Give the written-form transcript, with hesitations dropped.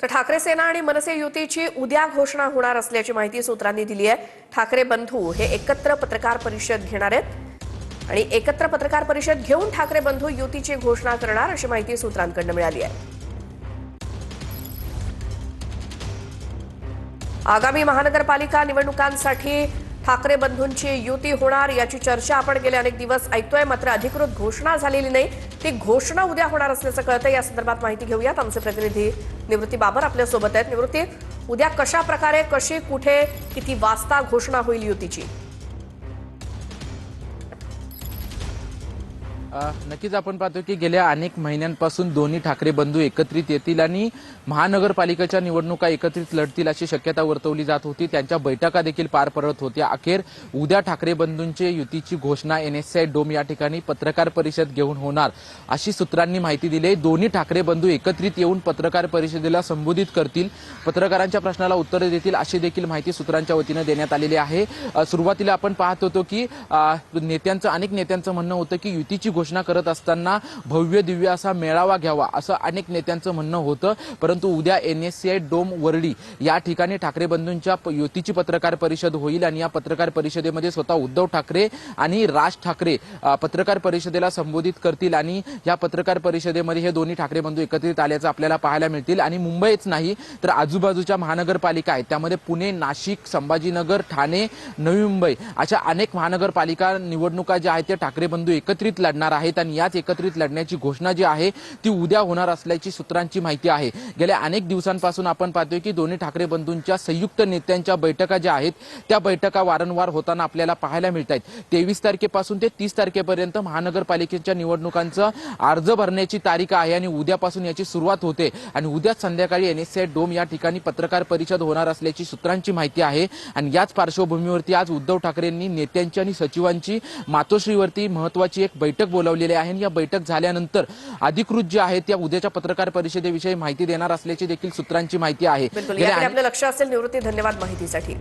तर ठाकरे सेना आणि मनसे युतीची उद्या घोषणा होणार असल्याची माहिती सूत्रांनी दिली आहे। ठाकरे बंधू हे एकत्र पत्रकार परिषद घेणार आहेत आणि एकत्र पत्रकार परिषद घेऊन ठाकरे बंधू युतीची घोषणा करणार अशी माहिती सूत्रांकडून मिळाली आहे। आगामी महानगरपालिका निवडणुकांसाठी ठाकरे बंधूंची युती होणार याची चर्चा आपण गेले अनेक दिवस ऐकतोय, मात्र अधिकृत घोषणा झालेली नाही। ती घोषणा उद्या होणार असल्याचं कळतंय। या संदर्भात माहिती घेऊयात। आमचे प्रतिनिधी निवृत्ती बाबर आपल्या सोबत आहेत। निवृत्ती, उद्या कशा प्रकारे, कशी, कुठे, किती वाजता घोषणा होईल युतीची? नक्कीच आपण पाहतो की गेल्या अनेक महिन्यांपासून दोन्ही ठाकरे बंधू एकत्रित येतील आणि महानगरपालिकेच्या निवडणुका एकत्रित लढतील अशी शक्यता वर्तवली जात होती। त्यांच्या बैठका देखील पार पडत होत्या। अखेर उद्या ठाकरे बंधूंची युतीची घोषणा NSCI डोम या ठिकाणी पत्रकार परिषद घेऊन होणार अशी सूत्रांनी माहिती दिली। दोन्ही ठाकरे बंधू एकत्रित येऊन पत्रकार परिषदेला संबोधित करतील, पत्रकारांच्या प्रश्नाला उत्तरे देतील अशी देखील माहिती सूत्रांच्या वतीने देण्यात आलेली आहे। सुरुवातीला आपण पाहत होतो की अनेक नेत्यांचं म्हणणं होतं की युतीची घोषणा करत असताना भव्य दिव्य असा मेळावा घ्यावा असं अनेक नेत्यांचं म्हणणं होतं, परंतु उद्या NSCI डोम वरळी या ठिकाणी ठाकरे बंधूंच्या युतीची पत्रकार परिषद होईल आणि या पत्रकार परिषदेमध्ये स्वतः उद्धव ठाकरे आणि राज ठाकरे पत्रकार परिषदेला संबोधित करतील आणि या पत्रकार परिषदेमध्ये हे दोन्ही ठाकरे बंधू एकत्रित आल्याचं आपल्याला पाहायला मिळतील। आणि मुंबईच नाही तर आजूबाजूच्या महानगरपालिका आहेत, त्यामध्ये पुणे, नाशिक, संभाजीनगर, ठाणे, नवी मुंबई अशा अनेक महानगरपालिका निवडणुका ज्या आहेत त्या ठाकरे बंधू एकत्रित लढणार आहेत आणि याच एकत्रित लढण्याची घोषणा जी आहे ती उद्या होणार असल्याची सूत्रांची माहिती आहे। गेल्या अनेक दिवसांपासून आपण पाहतोय की दोन्ही ठाकरे बंधूंच्या संयुक्त नेत्यांच्या बैठका ज्या आहेत त्या बैठका वारंवार होताना आपल्याला पाहायला मिळत आहेत। 23 तारखेपासून ते 30 तारखेपर्यंत महानगरपालिकेच्या निवडणुकांचा अर्ज भरण्याची तारीख आहे आणि उद्यापासून याची सुरुवात होते आणि उद्या संध्याकाळी NSCI डोम या ठिकाणी पत्रकार परिषद होणार असल्याची सूत्रांची माहिती आहे। आणि याच पार्श्वभूमीवरती आज उद्धव ठाकरेंनी नेत्यांची आणि सचिवांची मातोश्रीवरती महत्त्वाची एक बैठक बोलावलेली आहे आणि या बैठक झाल्यानंतर अधिकृत जे आहे त्या उद्याच्या पत्रकार परिषदेविषयी माहिती देणार असल्याची देखील सूत्रांची माहिती आहे। बिलकुल, याकडे आपलं लक्ष असेल। निवृत्ती, धन्यवाद माहितीसाठी।